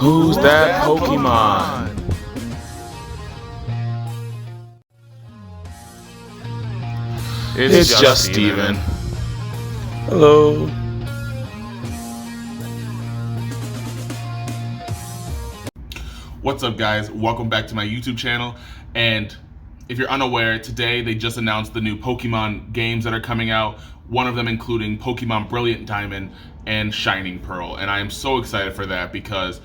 Who's that Pokemon? It's just Steven. Hello. What's up, guys? Welcome back to my YouTube channel. And if you're unaware, today they just announced the new Pokemon games that are coming out. One of them including Pokemon Brilliant Diamond and Shining Pearl. And I am so excited for that because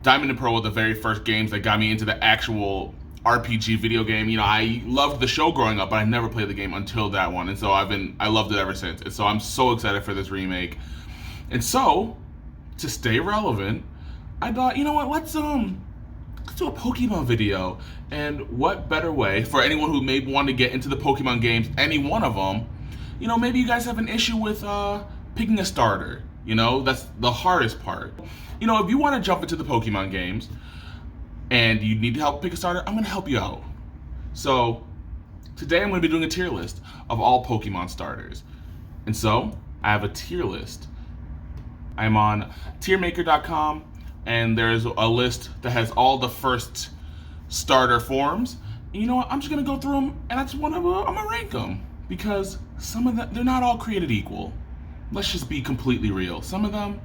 Diamond and Pearl were the very first games that got me into the actual RPG video game. You know, I loved the show growing up, but I never played the game until that one. And so I loved it ever since. And so I'm so excited for this remake. And to stay relevant, I thought, you know what, let's do a Pokemon video. And what better way for anyone who may want to get into the Pokemon games, any one of them, you know, maybe you guys have an issue with picking a starter. You know, that's the hardest part. You know, if you want to jump into the Pokemon games and you need help pick a starter, I'm going to help you out. So today I'm going to be doing a tier list of all Pokemon starters. And so I have a tier list. I'm on tiermaker.com. And there's a list that has all the first starter forms. And you know what? I'm just gonna go through them, and that's one of them. I'm gonna rank them because some of them, they're not all created equal. Let's just be completely real. Some of them,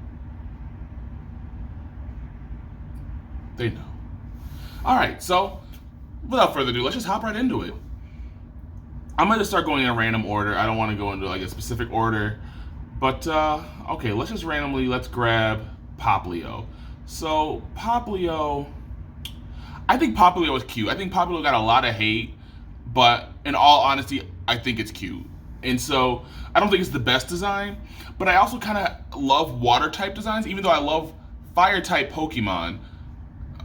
they know. All right, so without further ado, let's just hop right into it. I'm gonna start going in a random order. I don't want to go into like a specific order, but okay, let's grab Popplio. So, Popplio, I think Popplio is cute. I think Popplio got a lot of hate, but in all honesty, I think it's cute. And so, I don't think it's the best design, but I also kind of love water-type designs, even though I love fire-type Pokemon.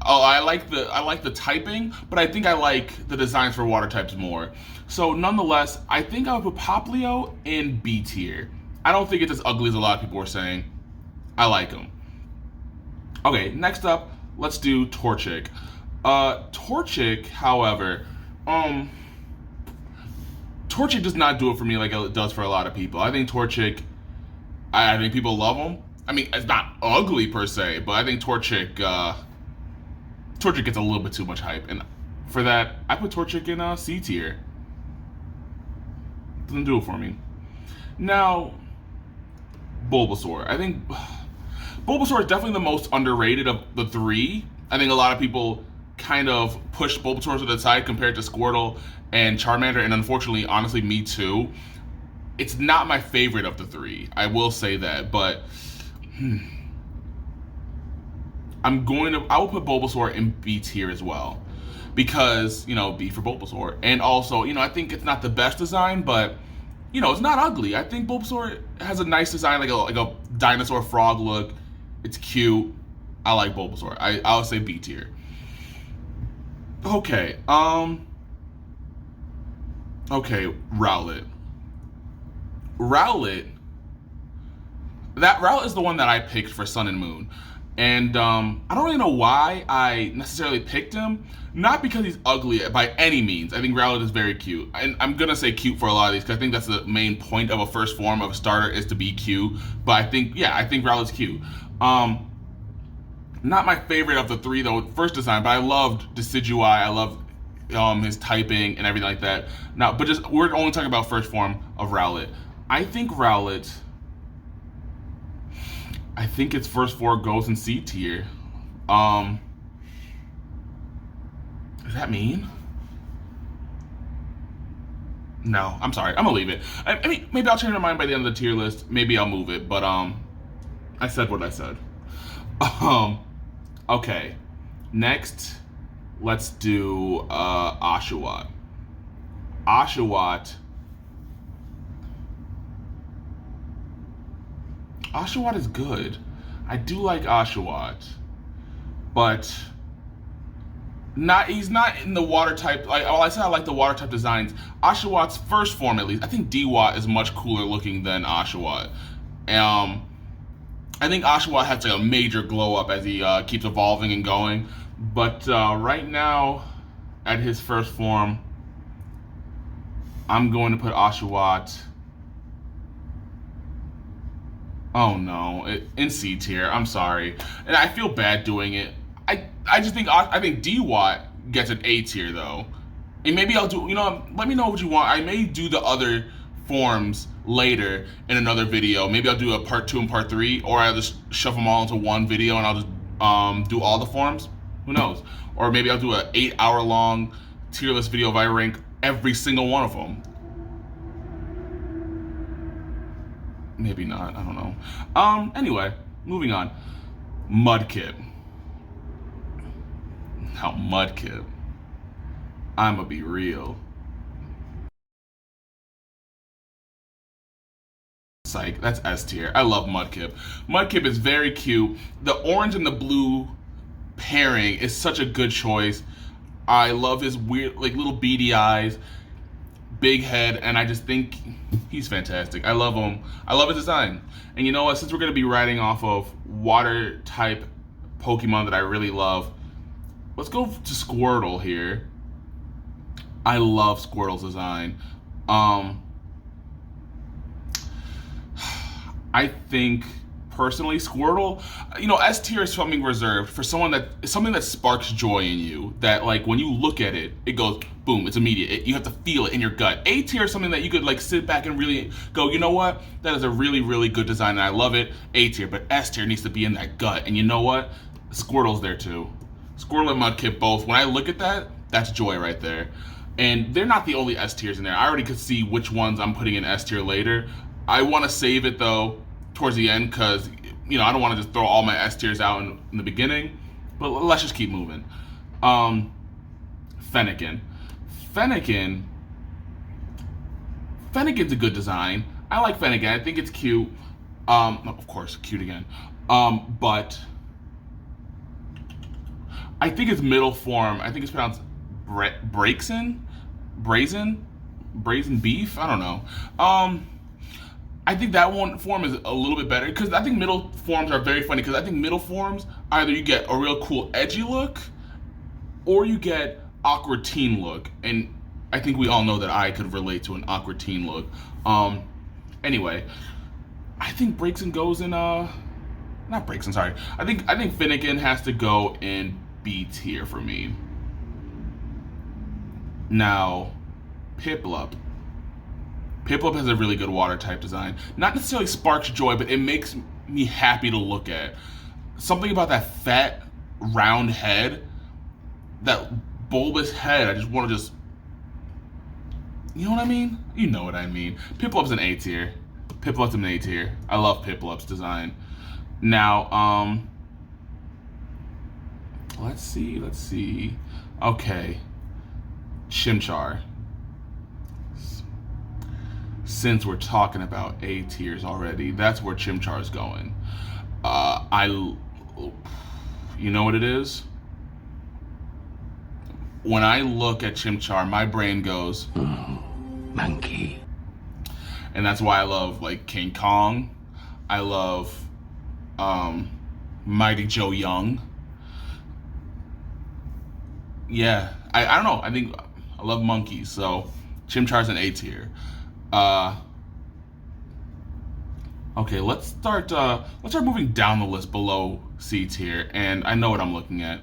Oh, I like the typing, but I think I like the designs for water types more. So, nonetheless, I think I would put Popplio in B tier. I don't think it's as ugly as a lot of people were saying. I like them. Okay, next up, let's do Torchic. Torchic, however, Torchic does not do it for me like it does for a lot of people. I think Torchic, I think people love him. I mean, it's not ugly per se, but I think Torchic gets a little bit too much hype. And for that, I put Torchic in C tier. Doesn't do it for me. Now, Bulbasaur. I think Bulbasaur is definitely the most underrated of the three. I think a lot of people kind of push Bulbasaur to the side compared to Squirtle and Charmander, and unfortunately, honestly, me too. It's not my favorite of the three, I will say that, but I will put Bulbasaur in B tier as well. Because, you know, B for Bulbasaur. And also, you know, I think it's not the best design, but, you know, it's not ugly. I think Bulbasaur has a nice design, like a dinosaur frog look. It's cute. I like Bulbasaur. I'll say B tier. Okay. Okay, Rowlet. Rowlet is the one that I picked for Sun and Moon. And I don't really know why I necessarily picked him. Not because he's ugly by any means. I think Rowlet is very cute. And I'm going to say cute for a lot of these because I think that's the main point of a first form of a starter is to be cute. But I think Rowlet's cute. Not my favorite of the three, though, first design, but I loved Decidueye. I loved his typing and everything like that. Now, but we're only talking about first form of Rowlet. I think its first four goes in C tier. Does that mean? No, I'm sorry. I'm gonna leave it. I mean, maybe I'll change my mind by the end of the tier list. Maybe I'll move it, but I said what I said. Okay. Next, let's do Oshawott. Oshawott is good. I do like Oshawott, but he's not in the water type. I said I like the water type designs. Oshawott's first form, at least, I think Dewott is much cooler looking than Oshawott. I think Oshawott has like a major glow up as he keeps evolving and going. But right now, at his first form, I'm going to put Oshawott. Oh no, in C tier. I'm sorry, and I feel bad doing it. I think DWAT gets an A tier though. And maybe I'll do, let me know what you want. I may do the other forms later in another video. Maybe I'll do a part 2 and part 3, or I'll just shove them all into one video and I'll just do all the forms. Who knows? Or maybe I'll do an 8-hour long tier list video if I rank every single one of them. Maybe not, I don't know. Anyway, moving on. Mudkip. Now, Mudkip. I'ma be real. Psych, that's S tier. I love Mudkip. Mudkip is very cute. The orange and the blue pairing is such a good choice. I love his weird, like, little beady eyes, big head, and I just think he's fantastic. I love him. I love his design. And you know what? Since we're going to be riding off of water type Pokemon that I really love, let's go to Squirtle here. I love Squirtle's design. I think personally, Squirtle, S tier is something reserved for something that sparks joy in you. That, like, when you look at it, it goes boom, it's immediate. You have to feel it in your gut. A tier is something that you could, like, sit back and really go, you know what? That is a really, really good design and I love it. A tier, but S tier needs to be in that gut. And you know what? Squirtle's there too. Squirtle and Mudkip both. When I look at that, that's joy right there. And they're not the only S tiers in there. I already could see which ones I'm putting in S tier later. I want to save it though towards the end because I don't want to just throw all my S tiers out in the beginning. But let's just keep moving. Fennekin. Fennekin's a good design. I like Fennekin. I think it's cute. Of course, cute again. But I think its middle form, I think it's pronounced Brazen beef. I don't know. I think that one form is a little bit better because I think middle forms are very funny because I think middle forms either you get a real cool edgy look or you get awkward teen look, and I think we all know that I could relate to an awkward teen look. Anyway, I think Brazen goes in not Brazen, sorry. I think Fennekin has to go in B tier for me. Now, Piplup. Piplup has a really good water type design. Not necessarily sparks joy, but it makes me happy to look at. Something about that fat, round head, that bulbous head, I just want to you know what I mean? You know what I mean. Piplup's an A tier. Piplup's an A tier. I love Piplup's design. Now, let's see. Okay. Chimchar. Since we're talking about A tiers already, that's where Chimchar is going. You know what it is? When I look at Chimchar, my brain goes, monkey. And that's why I love, like, King Kong. I love Mighty Joe Young. Yeah, I don't know. I think I love monkeys, so Chimchar's an A tier. Okay, let's start moving down the list below C tier, and I know what I'm looking at.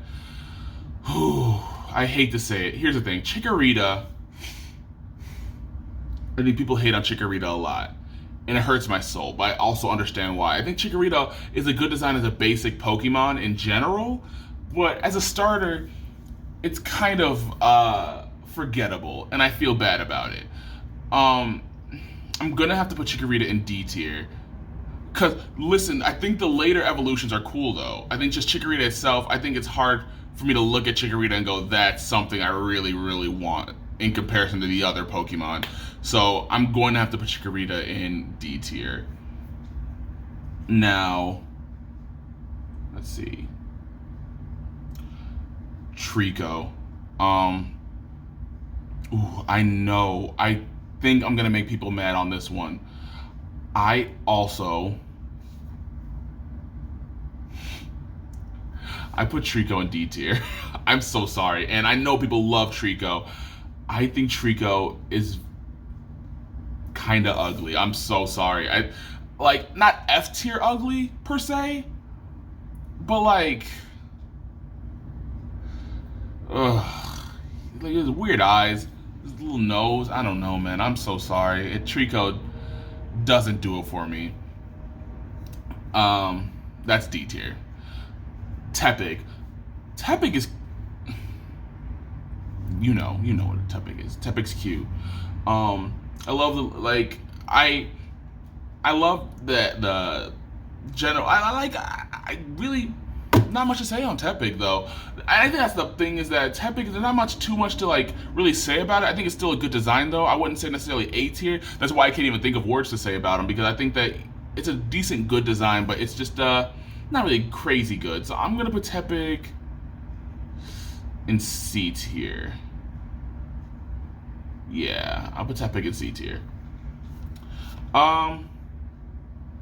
I hate to say it. Here's the thing, Chikorita. I think people hate on Chikorita a lot, and it hurts my soul, but I also understand why. I think Chikorita is a good design as a basic Pokemon in general, but as a starter, it's kind of forgettable, and I feel bad about it. I'm gonna have to put Chikorita in D tier. Cause listen, I think the later evolutions are cool though. I think just Chikorita itself, I think it's hard for me to look at Chikorita and go, that's something I really, really want in comparison to the other Pokemon. So I'm going to have to put Chikorita in D tier. Now, let's see. Trico. I know. I think I'm gonna make people mad on this one. I put Trico in D tier. I'm so sorry, and I know people love Trico. I think Trico is kind of ugly. I'm so sorry. Not F tier ugly per se, but like Like his weird eyes, his little nose. I don't know, man. I'm so sorry. Trico doesn't do it for me. That's D tier. Tepig. Tepig is, you know what Tepig is. Tepig's cute. I love I love the general. I really not much to say on Tepig though. I think that's the thing, is that Tepig, there's not too much to like really say about it. I think it's still a good design though. I wouldn't say necessarily A tier. That's why I can't even think of words to say about him, because I think that it's a decent good design, but it's just not really crazy good. So I'm gonna put Tepig in C tier. Yeah, I'll put Tepig in C tier.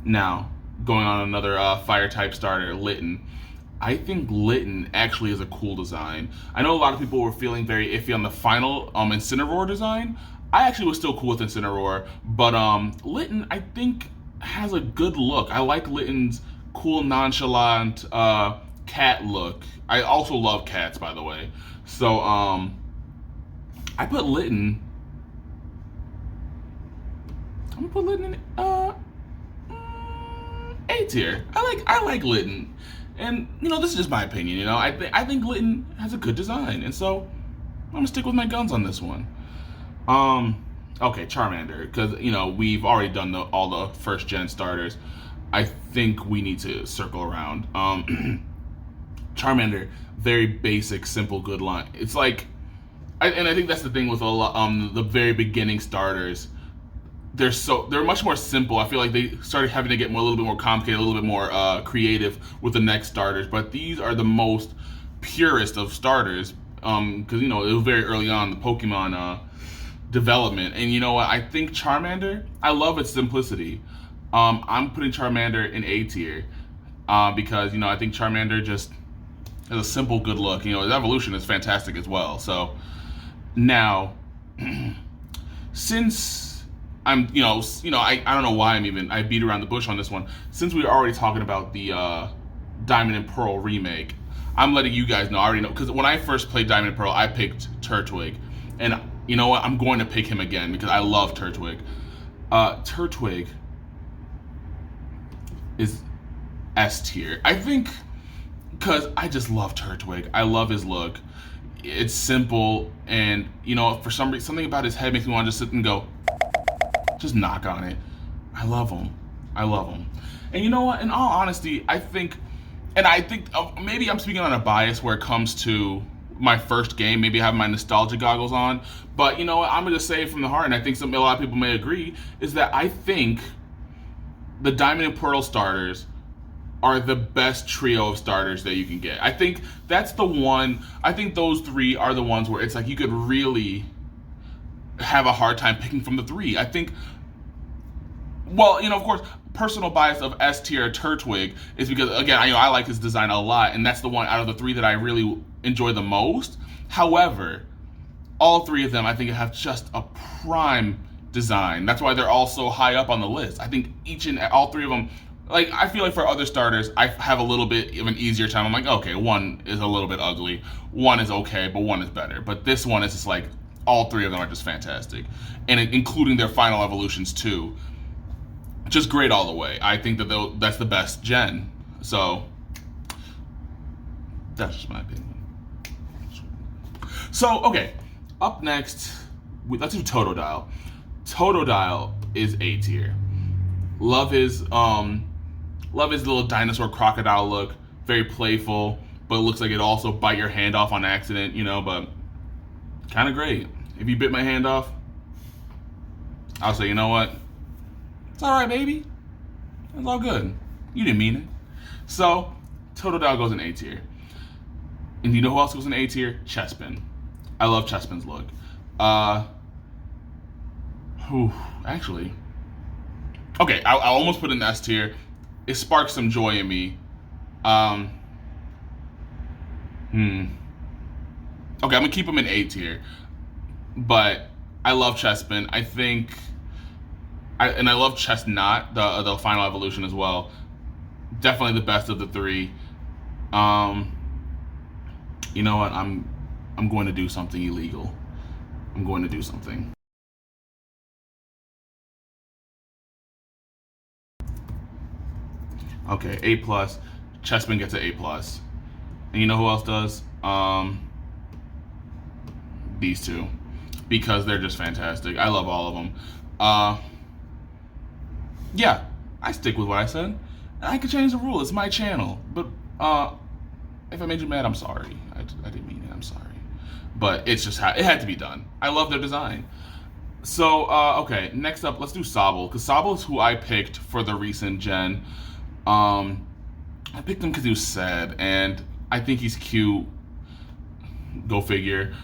Now, going on another fire type starter, Litten. I think Litten actually is a cool design. I know a lot of people were feeling very iffy on the final Incineroar design. I actually was still cool with Incineroar, but Litten, I think, has a good look. I like Litten's cool, nonchalant cat look. I also love cats, by the way. So I put Litten. I'm gonna put Litten in A tier. I like Litten, and this is just my opinion. I think Litten has a good design, and so I'm gonna stick with my guns on this one. Okay, Charmander, because we've already done all the first gen starters. I think we need to circle around. Charmander, very basic, simple, good line. It's like, and I think that's the thing with a lot the very beginning starters. They're much more simple. I feel like they started having to get a little bit more complicated, a little bit more creative with the next starters. But these are the most purest of starters, because it was very early on in the Pokemon development. And you know what? I think Charmander, I love its simplicity. I'm putting Charmander in A tier because I think Charmander just has a simple, good look. His evolution is fantastic as well. So now, since I'm, I don't know why I beat around the bush on this one. Since we were already talking about the Diamond and Pearl remake, I'm letting you guys know. I already know, because when I first played Diamond and Pearl, I picked Turtwig, and you know what? I'm going to pick him again because I love Turtwig. Turtwig is S tier, I think, because I just love Turtwig. I love his look. It's simple, and for some reason, something about his head makes me want to just sit and go. Just knock on it. I love him. And you know what? In all honesty, I think maybe I'm speaking on a bias where it comes to my first game. Maybe I have my nostalgia goggles on. But you know what? I'm going to say it from the heart, and I think a lot of people may agree, is that I think the Diamond and Pearl starters are the best trio of starters that you can get. I think that's the one. I think those three are the ones where it's like you could really have a hard time picking from the three. I think, well, of course, personal bias of S tier Turtwig is because, again, I like his design a lot, and that's the one out of the three that I really enjoy the most. However, all three of them, I think, have just a prime design. That's why they're all so high up on the list. I think all three of them, like, I feel like for other starters, I have a little bit of an easier time. I'm like, okay, one is a little bit ugly, one is okay, but one is better. But this one is just like, all three of them are just fantastic, and including their final evolutions too. Just great all the way. I think that that's the best gen. So that's just my opinion. So okay, up next, let's do Totodile. Totodile is A tier. Love his little dinosaur crocodile look. Very playful, but it looks like it also bite your hand off on accident. But kind of great. If you bit my hand off, I'll say, you know what? It's all right, baby. It's all good. You didn't mean it. So, Totodile goes in A tier. And you know who else goes in A tier? Chespin. I love Chespin's look. Actually. Okay, I almost put in S tier. It sparks some joy in me. Okay, I'm gonna keep him in A tier. But I love Chespin. I think, I love Chestnut, the final evolution as well. Definitely the best of the three. You know what? I'm I'm going to do something illegal. I'm going to do something. Okay, A+. Chessman gets an A+. And you know who else does? These two. Because they're just fantastic. I love all of them. Yeah, I stick with what I said. And I could change the rule. It's my channel. But if I made you mad, I'm sorry. I didn't mean it. I'm sorry. But it's just it had to be done. I love their design. So, okay, next up, let's do Sobble. Because Sobble is who I picked for the recent gen. I picked him because he was sad, and I think he's cute. Go figure.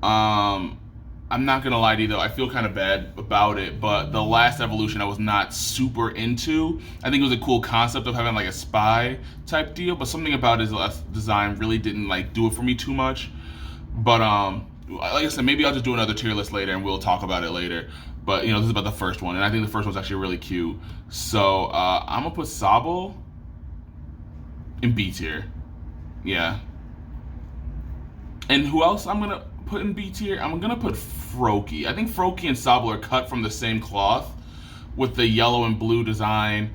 I'm not gonna lie to you though, I feel kind of bad about it, but the last evolution I was not super into. I think it was a cool concept of having like a spy type deal, but something about his design really didn't like do it for me too much. But like I said, maybe I'll just do another tier list later and we'll talk about it later. But you know, this is about the first one, and I think the first one's actually really cute. So I'm gonna put Sobble in B tier. Yeah. And who else I'm gonna put in B tier? I'm gonna put Froakie. I think Froakie and Sobble are cut from the same cloth, with the yellow and blue design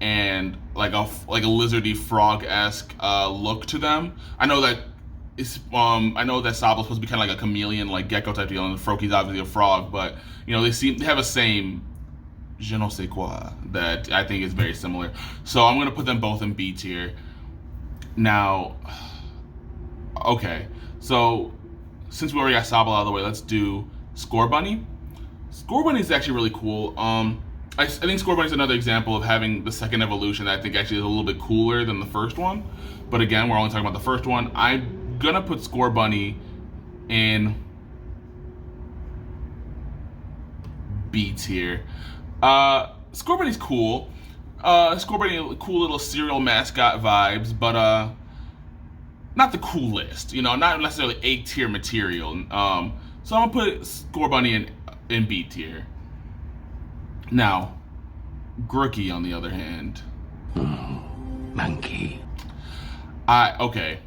and like a lizardy frog-esque look to them. I know that Sobble's supposed to be kind of like a chameleon, like gecko type deal, and Froakie's obviously a frog, but you know they have a same je ne sais quoi that I think is very similar. So I'm gonna put them both in B tier. Now, okay, so since we already got Sobble out of the way, let's do Scorbunny. Scorbunny is actually really cool. I think Scorbunny is another example of having the second evolution that I think actually is a little bit cooler than the first one. But again, we're only talking about the first one. I'm gonna put Scorbunny in B tier. Scorbunny's cool. Scorbunny, cool little cereal mascot vibes, but not the coolest, you know, not necessarily A tier material. So I'm gonna put Scorbunny in B tier. Now, Grooky on the other hand. Monkey. Okay.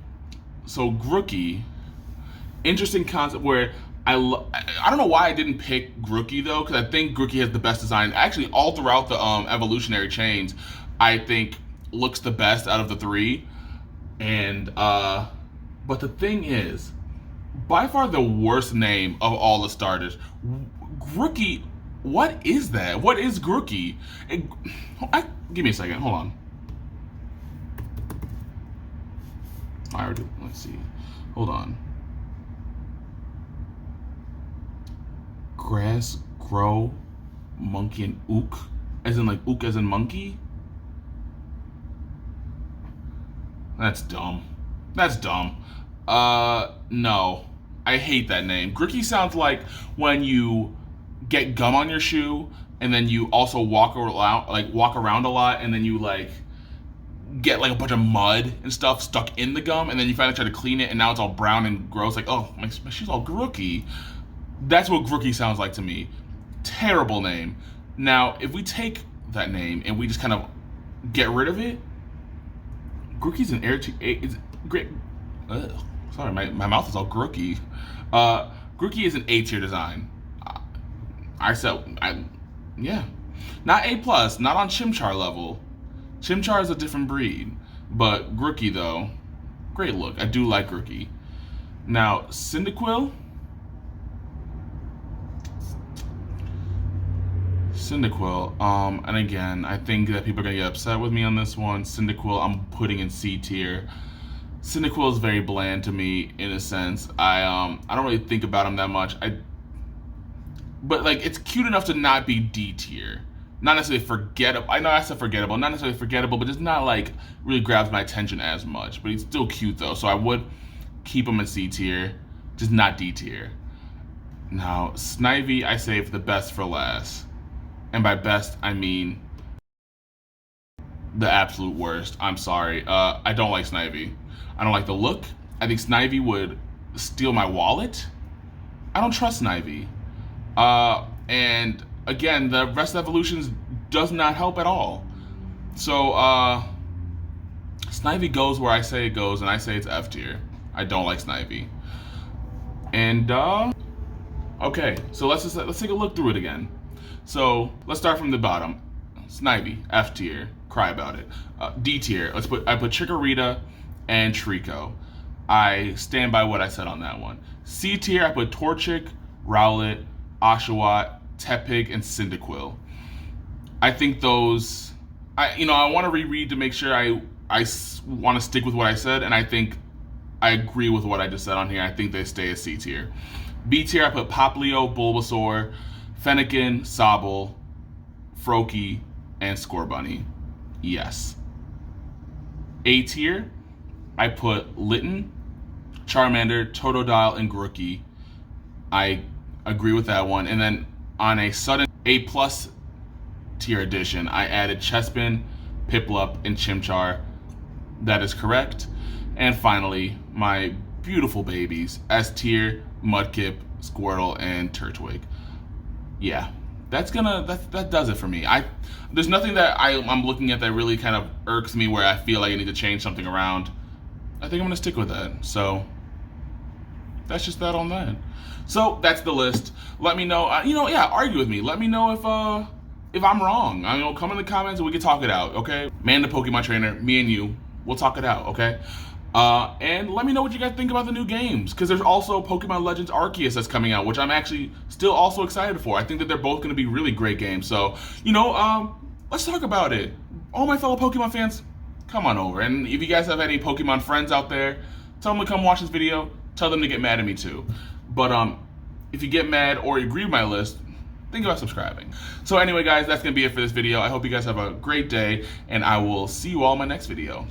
So Grooky, interesting concept where I don't know why I didn't pick Grooky though, because I think Grooky has the best design. Actually, all throughout the evolutionary chains, I think looks the best out of the three. And but the thing is, by far the worst name of all the starters, Grooky. What is that? What is Grooky? Give me a second. Hold on. Alright, let's see. Hold on. Grass, grow, monkey, and ook. As in like ook as in monkey? That's dumb. That's dumb. No. I hate that name. Grooky sounds like when you get gum on your shoe and then you also walk around a lot and then you like get like a bunch of mud and stuff stuck in the gum and then you finally try to clean it and now it's all brown and gross, like, oh, my shoe's all Grooky. That's what Grooky sounds like to me. Terrible name. Now, if we take that name and we just kind of get rid of it, Grooky's an it's great. Sorry, my mouth is all Grooky. Grooky is an A tier design. Yeah. Not A+, not on Chimchar level. Chimchar is a different breed. But Grooky, though, great look. I do like Grooky. Now, Cyndaquil. And again, I think that people are going to get upset with me on this one. Cyndaquil, I'm putting in C tier. Cyndaquil is very bland to me, in a sense. I don't really think about him that much. But like, it's cute enough to not be D tier. Not necessarily forgettable. I know I said forgettable. Not necessarily forgettable, but just not like really grabs my attention as much. But he's still cute though, so I would keep him in C tier, just not D tier. Now, Snivy, I saved the best for last. And by best, I mean the absolute worst. I'm sorry. I don't like Snivy. I don't like the look. I think Snivy would steal my wallet. I don't trust Snivy. And again, the rest of Evolutions does not help at all. So, Snivy goes where I say it goes, and I say it's F tier. I don't like Snivy. And okay, so let's take a look through it again. So let's start from the bottom. Snivy, F tier, cry about it. D tier, I put Chikorita and Trico. I stand by what I said on that one. C tier, I put Torchic, Rowlet, Oshawott, Tepig, and Cyndaquil. I think those, I want to reread to make sure I want to stick with what I said, and I think I agree with what I just said on here. I think they stay as C tier. B tier, I put Popplio, Bulbasaur, Fennekin, Sobble, Froakie, and Scorbunny. Yes. A tier, I put Litten, Charmander, Totodile, and Grooky. I agree with that one. And then on a sudden A+ tier addition, I added Chespin, Piplup, and Chimchar. That is correct. And finally, my beautiful babies, S tier, Mudkip, Squirtle, and Turtwig. Yeah, that does it for me. There's nothing that I'm looking at that really kind of irks me where I feel like I need to change something around. I think I'm gonna stick with that. So that's just that on that. So that's the list. Let me know. Argue with me. Let me know if I'm wrong. Come in the comments and we can talk it out. Okay, Man the Pokemon Trainer, me and you, we'll talk it out. Okay. And let me know what you guys think about the new games, because there's also Pokemon Legends Arceus that's coming out, which I'm actually still also excited for. I think that they're both going to be really great games. So, let's talk about it. All my fellow Pokemon fans, come on over. And if you guys have any Pokemon friends out there, tell them to come watch this video. Tell them to get mad at me too. But if you get mad or you agree with my list, think about subscribing. So anyway, guys, that's going to be it for this video. I hope you guys have a great day, and I will see you all in my next video.